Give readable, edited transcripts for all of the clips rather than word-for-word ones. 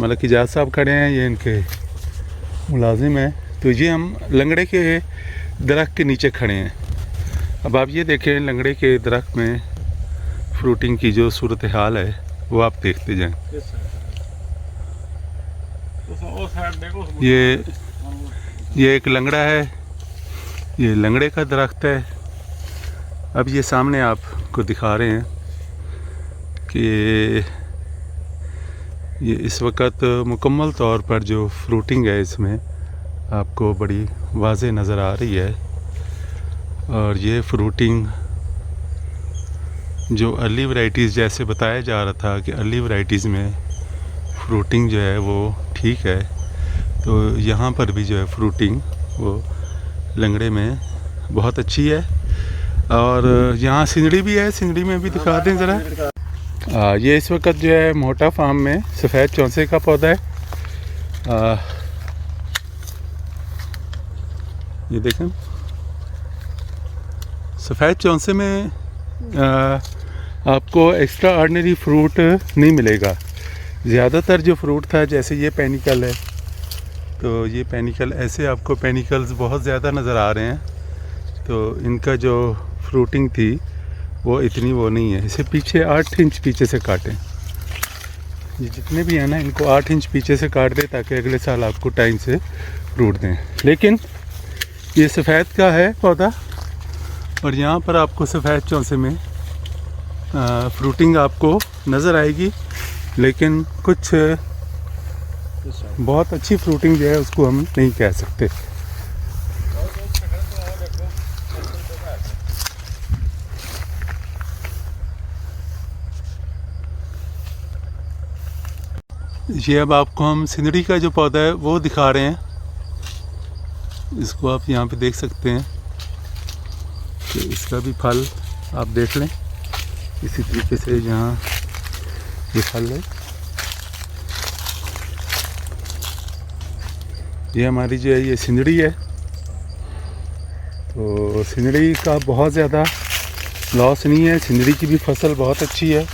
मतलब कि जाज साहब खड़े हैं, ये इनके मुलाजिम हैं। तो ये हम लंगड़े के दरख्त के नीचे खड़े हैं। अब आप ये देखें लंगड़े के दरख्त में फ्रूटिंग की जो सूरत हाल है वो आप देखते जाएं। ये एक लंगड़ा है, ये लंगड़े का दरख्त है। अब ये सामने आपको दिखा रहे हैं कि ये इस वक्त मुकम्मल तौर पर जो फ्रूटिंग है इसमें आपको बड़ी वाज़े नज़र आ रही है। और ये फ्रूटिंग जो अर्ली वैराइटीज़, जैसे बताया जा रहा था कि अर्ली वैराइटीज़ में फ्रूटिंग जो है वो ठीक है, तो यहाँ पर भी जो है फ्रूटिंग वो लंगड़े में बहुत अच्छी है। और यहाँ सिंगड़ी भी है, सिंगड़ी में भी दिखा दें ज़रा। ये इस वक्त जो है मोटा फार्म में सफ़ेद चौंसे का पौधा है। ये देखें सफ़ेद चौंसे में आपको एक्स्ट्रा ऑर्डिनरी फ्रूट नहीं मिलेगा। ज़्यादातर जो फ्रूट था, जैसे ये पेनिकल है, तो ये पेनिकल ऐसे आपको पेनिकल्स बहुत ज़्यादा नज़र आ रहे हैं। तो इनका जो फ्रूटिंग थी वो इतनी वो नहीं है। इसे पीछे 8 इंच पीछे से काटें, ये जितने भी हैं ना इनको 8 इंच पीछे से काट दें ताकि अगले साल आपको टाइम से फ्रूट दें। लेकिन ये सफ़ेद का है पौधा और यहाँ पर आपको सफ़ेद चौंसे में फ्रूटिंग आपको नज़र आएगी, लेकिन कुछ बहुत अच्छी फ्रूटिंग जो है उसको हम नहीं कह सकते। ये अब आपको हम सिंदड़ी का जो पौधा है वो दिखा रहे हैं। इसको आप यहाँ पे देख सकते हैं कि इसका भी फल आप देख लें। इसी तरीके से यहाँ ये फल है। ये हमारी जो है ये सिंदड़ी है। तो सिंदड़ी का बहुत ज़्यादा लॉस नहीं है, सिंदड़ी की भी फसल बहुत अच्छी है।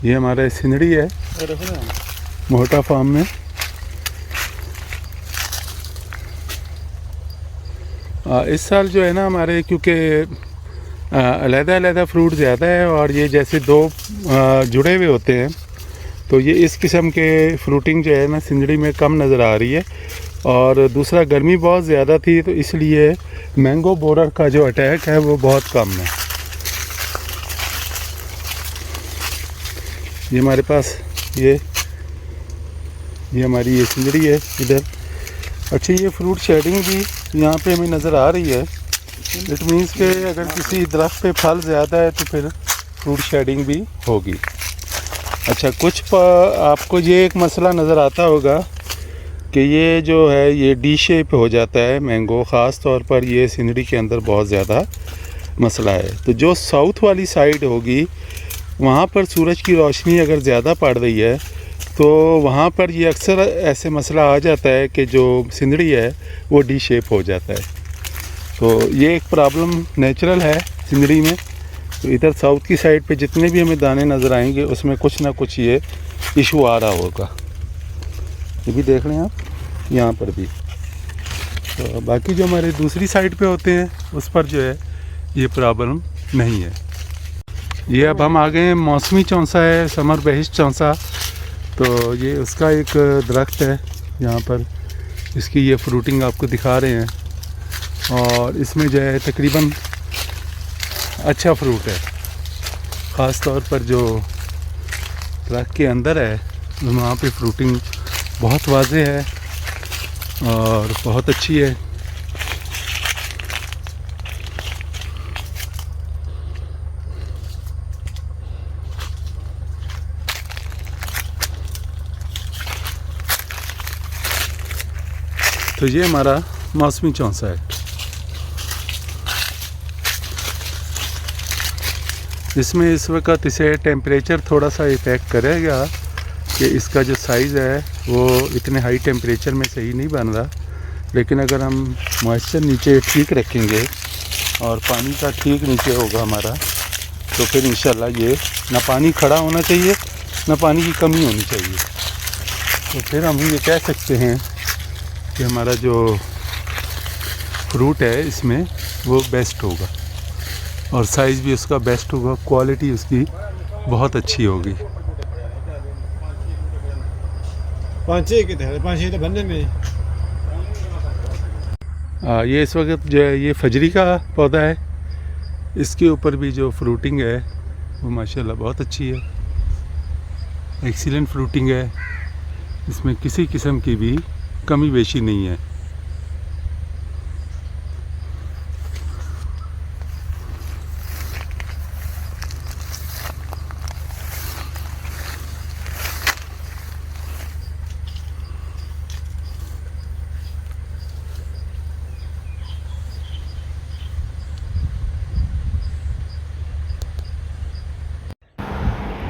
ये हमारा सिंदड़ी है मोटा फार्म में। इस साल जो है ना हमारे, क्योंकि अलग-अलग फ्रूट ज़्यादा है और ये जैसे दो जुड़े हुए होते हैं, तो ये इस किस्म के फ्रूटिंग जो है ना सिंदड़ी में कम नज़र आ रही है। और दूसरा गर्मी बहुत ज़्यादा थी, तो इसलिए मैंगो बोरर का जो अटैक है वो बहुत कम है। ये हमारे पास ये हमारी ये सिंदड़ी है इधर। अच्छा, ये फ्रूट शेडिंग भी यहाँ पे हमें नज़र आ रही है। इट मीन्स के अगर किसी दरख्त पे फल ज़्यादा है तो फिर फ्रूट शेडिंग भी होगी। अच्छा, कुछ आपको ये एक मसला नज़र आता होगा कि ये जो है ये डी शेप हो जाता है मैंगो, ख़ास तौर पर ये सिंदड़ी के अंदर बहुत ज़्यादा मसला है। तो जो साउथ वाली साइड होगी वहाँ पर सूरज की रोशनी अगर ज़्यादा पड़ रही है तो वहाँ पर ये अक्सर ऐसे मसला आ जाता है कि जो सिंदड़ी है वो डी शेप हो जाता है। तो ये एक प्रॉब्लम नेचुरल है सिंदड़ी में। तो इधर साउथ की साइड पे जितने भी हमें दाने नज़र आएंगे उसमें कुछ ना कुछ ये इशू आ रहा होगा। ये भी देख लें आप, यहाँ पर भी। तो बाकी जो हमारे दूसरी साइड पे होते हैं उस पर जो है ये प्रॉब्लम नहीं है। ये अब हम आ गए हैं मौसमी चौंसा है, समर बहिश चौंसा। तो ये उसका एक दरख्त है, यहाँ पर इसकी ये फ्रूटिंग आपको दिखा रहे हैं। और इसमें जो है तकरीबन अच्छा फ्रूट है, ख़ास तौर पर जो दरख्त के अंदर है वहाँ पे फ्रूटिंग बहुत वाज़े है और बहुत अच्छी है। तो ये हमारा मौसमी चौंसा है। इसमें इस वक्त इसे टेम्परेचर थोड़ा सा इफ़ेक्ट करेगा, कि इसका जो साइज़ है वो इतने हाई टेम्परेचर में सही नहीं बन रहा, लेकिन अगर हम मॉइस्चर नीचे ठीक रखेंगे और पानी का ठीक नीचे होगा हमारा, तो फिर इंशाल्लाह ये ना पानी खड़ा होना चाहिए ना पानी की कमी होनी चाहिए। तो फिर हम ये कह सकते हैं कि हमारा जो फ्रूट है इसमें वो बेस्ट होगा और साइज़ भी उसका बेस्ट होगा, क्वालिटी उसकी बहुत अच्छी होगी। ये इस वक्त जो है ये फजरी का पौधा है, इसके ऊपर भी जो फ्रूटिंग है वो माशाल्लाह बहुत अच्छी है, एक्सीलेंट फ्रूटिंग है, इसमें किसी किस्म की भी कमी बेशी नहीं है।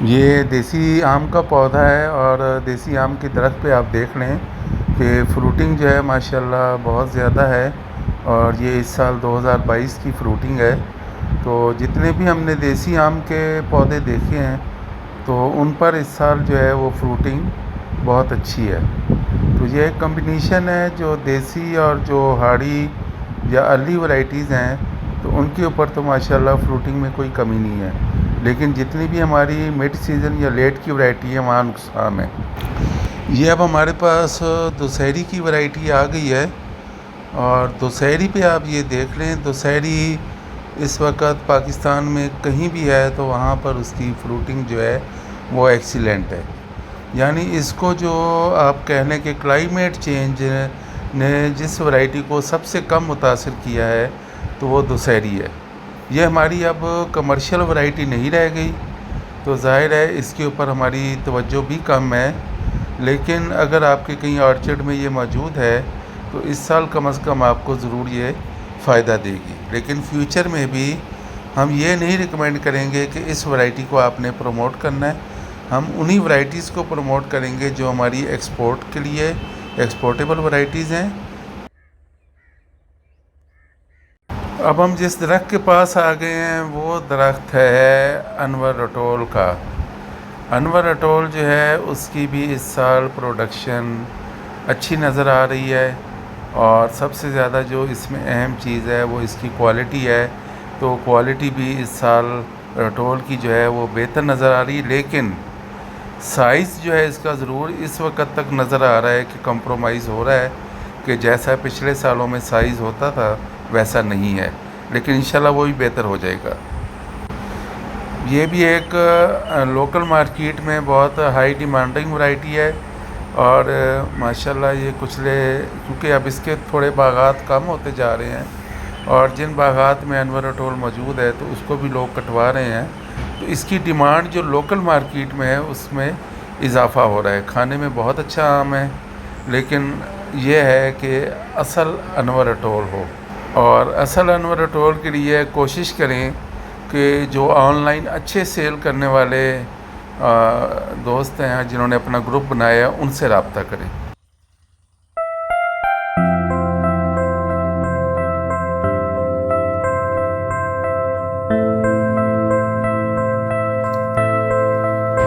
ये देसी आम का पौधा है और देसी आम के दरख्त पे आप देख लें कि फ्रूटिंग जो है माशाल्लाह बहुत ज़्यादा है और ये इस साल 2022 की फ्रूटिंग है। तो जितने भी हमने देसी आम के पौधे देखे हैं तो उन पर इस साल जो है वो फ्रूटिंग बहुत अच्छी है। तो ये एक कम्बिनेशन है, जो देसी और जो हाड़ी या अर्ली वैरायटीज़ हैं तो उनके ऊपर तो माशाल्लाह फ्रूटिंग में कोई कमी नहीं है, लेकिन जितनी भी हमारी मिड सीज़न या लेट की वैरायटी है वहाँ नुकसान है। ये अब हमारे पास दशहरी की वैरायटी आ गई है और दशहरी पे आप ये देख लें, दशहरी इस वक्त पाकिस्तान में कहीं भी है तो वहाँ पर उसकी फ्रूटिंग जो है वो एक्सीलेंट है। यानी इसको जो आप कह लें कि क्लाइमेट चेंज ने जिस वैरायटी को सबसे कम मुतासिर किया है तो वो दशहरी है। ये हमारी अब कमर्शियल वैरायटी नहीं रह गई, तो ज़ाहिर है इसके ऊपर हमारी तवज्जो भी कम है, लेकिन अगर आपके कहीं ऑर्चर्ड में ये मौजूद है तो इस साल कम से कम आपको ज़रूर ये फ़ायदा देगी। लेकिन फ्यूचर में भी हम ये नहीं रिकमेंड करेंगे कि इस वैरायटी को आपने प्रमोट करना है, हम उन्हीं वैरायटीज़ को प्रमोट करेंगे जो हमारी एक्सपोर्ट के लिए एक्सपोर्टेबल वैरायटीज़ हैं। अब हम जिस दरख्त के पास आ गए हैं वो दरख्त है अनवर रटोल का। अनवर रटोल जो है उसकी भी इस साल प्रोडक्शन अच्छी नज़र आ रही है और सबसे ज़्यादा जो इसमें अहम चीज़ है वो इसकी क्वालिटी है। तो क्वालिटी भी इस साल रटोल की जो है वो बेहतर नज़र आ रही है, लेकिन साइज़ जो है इसका ज़रूर इस वक्त तक नज़र आ रहा है कि कंप्रोमाइज़ हो रहा है, कि जैसा पिछले सालों में साइज़ होता था वैसा नहीं है, लेकिन इंशाल्लाह वो भी बेहतर हो जाएगा। ये भी एक लोकल मार्केट में बहुत हाई डिमांडिंग वैरायटी है और माशाल्लाह ये क्योंकि अब इसके थोड़े बागात कम होते जा रहे हैं और जिन बागात में अनवर रटोल मौजूद है तो उसको भी लोग कटवा रहे हैं, तो इसकी डिमांड जो लोकल मार्केट में है उसमें इजाफ़ा हो रहा है। खाने में बहुत अच्छा आम है, लेकिन ये है कि असल अनवर रटोल हो, और असल अनवर रटोल के लिए कोशिश करें कि जो ऑनलाइन अच्छे सेल करने वाले दोस्त हैं जिन्होंने अपना ग्रुप बनाया है उनसे रब्ता करें।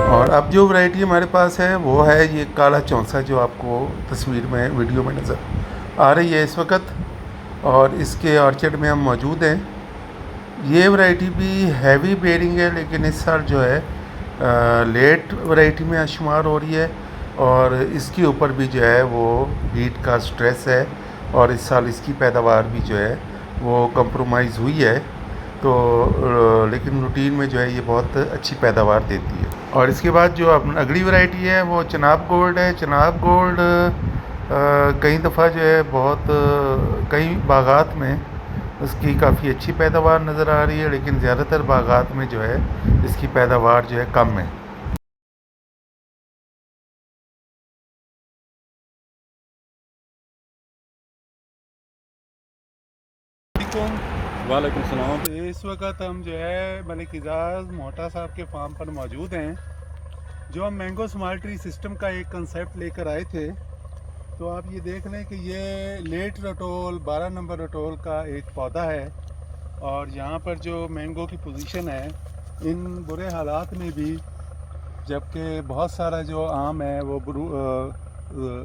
और अब जो वैरायटी हमारे पास है वो है ये काला चौंसा, जो आपको तस्वीर में वीडियो में नज़र आ रही है इस वक्त, और इसके ऑर्चर्ड में हम मौजूद हैं। ये वैरायटी भी हैवी बेयरिंग है, लेकिन इस साल जो है लेट वैरायटी में शुमार हो रही है और इसके ऊपर भी जो है वो हीट का स्ट्रेस है और इस साल इसकी पैदावार भी जो है वो कंप्रोमाइज़ हुई है। तो लेकिन रूटीन में जो है ये बहुत अच्छी पैदावार देती है। और इसके बाद जो अगली वैरायटी है वो चनाब गोल्ड है। चनाब गोल्ड कई दफ़ा जो है कई बागात में उसकी काफ़ी अच्छी पैदावार नज़र आ रही है, लेकिन ज़्यादातर बागात में जो है इसकी पैदावार जो है कम है। वालेकुम सलाम। इस वक्त हम जो है मलिक एजाज मोटा साहब के फार्म पर मौजूद हैं, जो हम मैंगो स्मॉल ट्री सिस्टम का एक कंसेप्ट लेकर आए थे, तो आप ये देख लें कि ये लेट रटोल 12 नंबर रटोल का एक पौधा है। और यहाँ पर जो मैंगो की पोजीशन है, इन बुरे हालात में भी, जबकि बहुत सारा जो आम है वो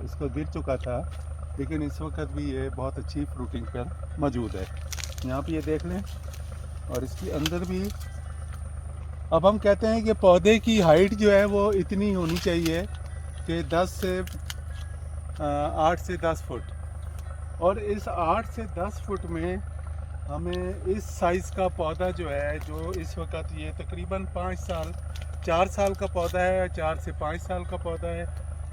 इसको गिर चुका था, लेकिन इस वक्त भी ये बहुत अच्छी फ्रूटिंग पर मौजूद है। यहाँ पे ये देख लें। और इसके अंदर भी अब हम कहते हैं कि पौधे की हाइट जो है वो इतनी होनी चाहिए कि 8 से 10 फुट। और इस 8 से 10 फुट में हमें इस साइज़ का पौधा जो है, जो इस वक्त ये तकरीबन 4 साल का पौधा है, 4 से 5 साल का पौधा है।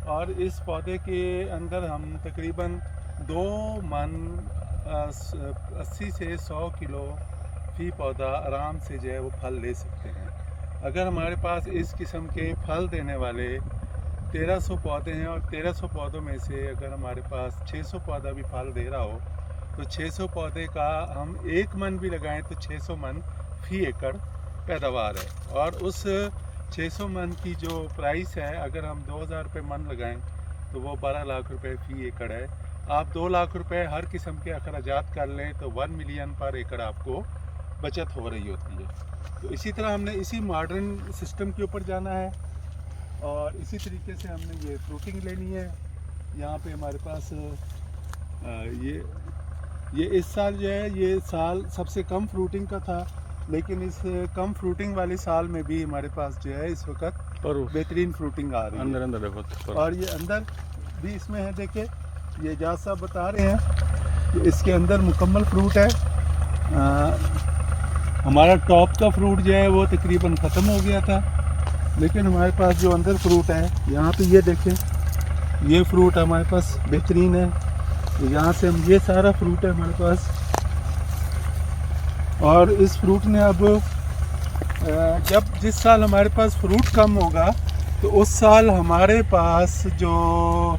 और इस पौधे के अंदर हम तकरीबन 2 मन 80 से 100 किलो फी पौधा आराम से जो है वो फल ले सकते हैं। अगर हमारे पास इस किस्म के फल देने वाले 1300 पौधे हैं और 1300 पौधों में से अगर हमारे पास 600 पौधा भी फल दे रहा हो, तो 600 पौधे का हम 1 मन भी लगाएं तो 600 मन फी एकड़ पैदावार है। और उस 600 मन की जो प्राइस है, अगर हम 2000 रुपये मन लगाएं तो वो 12 लाख रुपए फी एकड़ है। आप 2 लाख रुपए हर किस्म के अखराजात कर लें तो 1 मिलियन पर एकड़ आपको बचत हो रही होती है। तो इसी तरह हमने इसी मॉडर्न सिस्टम के ऊपर जाना है और इसी तरीके से हमने ये फ्रूटिंग लेनी है। यहाँ पे हमारे पास ये इस साल जो है, ये साल सबसे कम फ्रूटिंग का था, लेकिन इस कम फ्रूटिंग वाले साल में भी हमारे पास जो है इस वक्त बेहतरीन फ्रूटिंग आ रही है। अंदर देखो। और ये अंदर भी इसमें है, देखे ये एजाज साहब बता रहे हैं कि इसके अंदर मुकम्मल फ्रूट है। हमारा टॉप का फ्रूट जो है वो तकरीबन ख़त्म हो गया था, लेकिन हमारे पास जो अंदर फ्रूट है, यहाँ पे ये देखें, ये फ्रूट हमारे पास बेहतरीन है। तो यहाँ से हम ये सारा फ्रूट है हमारे पास। और इस फ्रूट ने अब जिस साल हमारे पास फ्रूट कम होगा तो उस साल हमारे पास जो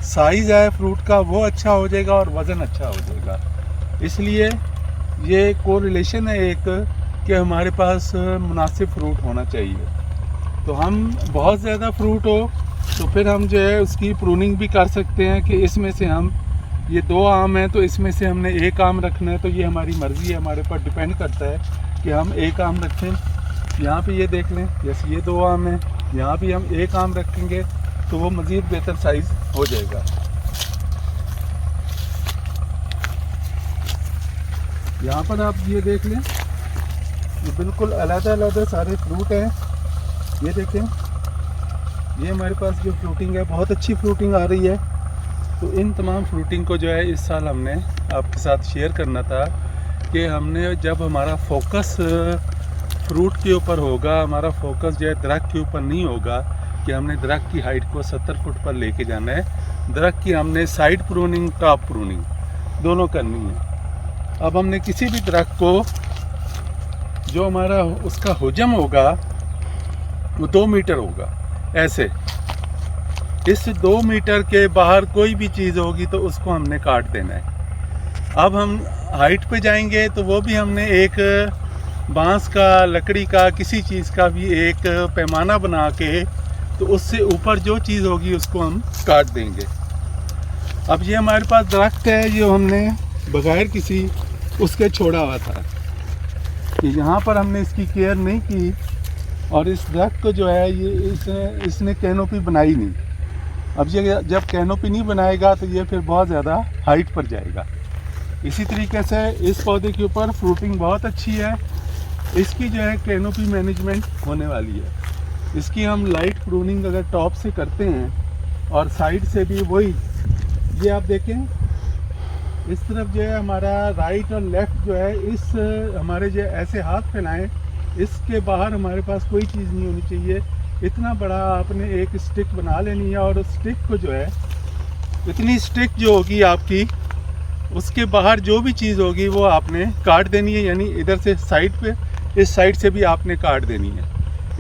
साइज़ है फ्रूट का वो अच्छा हो जाएगा और वज़न अच्छा हो जाएगा। इसलिए ये कोरिलेशन है एक कि हमारे पास मुनासिब फ्रूट होना चाहिए। तो हम बहुत ज़्यादा फ्रूट हो तो फिर हम जो है उसकी प्रूनिंग भी कर सकते हैं कि इसमें से हम, ये 2 आम हैं तो इसमें से हमने 1 आम रखना है, तो ये हमारी मर्ज़ी है, हमारे पर डिपेंड करता है कि हम 1 आम रखें। यहाँ पे ये देख लें, जैसे ये 2 आम हैं, यहाँ भी हम 1 आम रखेंगे तो वो मज़ीद बेहतर साइज़ हो जाएगा। यहाँ पर आप ये देख लें, ये बिल्कुल अलग-अलग सारे फ्रूट हैं। ये देखें, ये हमारे पास जो फ्रूटिंग है बहुत अच्छी फ्रूटिंग आ रही है। तो इन तमाम फ्रूटिंग को जो है इस साल हमने आपके साथ शेयर करना था कि हमने, जब हमारा फोकस फ्रूट के ऊपर होगा, हमारा फोकस जो है दरख्त के ऊपर नहीं होगा कि हमने दरख्त की हाइट को 70 फुट पर लेके जाना है। दरख्त की हमने साइड प्रूनिंग, टॉप प्रूनिंग दोनों करनी है। अब हमने किसी भी दरख्त को जो हमारा उसका हुजम होगा वो 2 मीटर होगा, ऐसे इस 2 मीटर के बाहर कोई भी चीज़ होगी तो उसको हमने काट देना है। अब हम हाइट पे जाएंगे तो वो भी हमने एक बांस का, लकड़ी का, किसी चीज़ का भी एक पैमाना बना के, तो उससे ऊपर जो चीज़ होगी उसको हम काट देंगे। अब ये हमारे पास दरख्त है जो हमने बगैर किसी उसके छोड़ा हुआ था कि यहाँ पर हमने इसकी केयर नहीं की और इस दरख्त को जो है ये इसने कैनोपी बनाई नहीं। अब ये जब कैनोपी नहीं बनाएगा तो ये फिर बहुत ज़्यादा हाइट पर जाएगा। इसी तरीके से इस पौधे के ऊपर फ्रूटिंग बहुत अच्छी है। इसकी जो है कैनोपी मैनेजमेंट होने वाली है। इसकी हम लाइट प्रूनिंग अगर टॉप से करते हैं और साइड से भी वही, ये आप देखें इस तरफ जो है हमारा राइट और लेफ़्ट जो है, इस हमारे जो ऐसे हाथ फैलाएं, इसके बाहर हमारे पास कोई चीज़ नहीं होनी चाहिए। इतना बड़ा आपने एक स्टिक बना लेनी है और उस स्टिक को जो है, इतनी स्टिक जो होगी आपकी, उसके बाहर जो भी चीज़ होगी वो आपने काट देनी है। यानी इधर से साइड पे, इस साइड से भी आपने काट देनी है।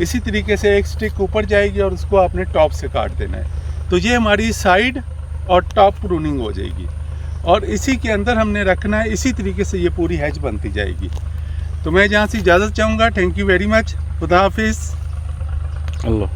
इसी तरीके से एक स्टिक ऊपर जाएगी और उसको आपने टॉप से काट देना है। तो ये हमारी साइड और टॉप प्रूनिंग हो जाएगी और इसी के अंदर हमने रखना है। इसी तरीके से ये पूरी हैज बनती जाएगी। तो मैं जहाँ से इजाज़त चाहूँगा। Thank you very much. खुदा हाफिज़। अल्लाह।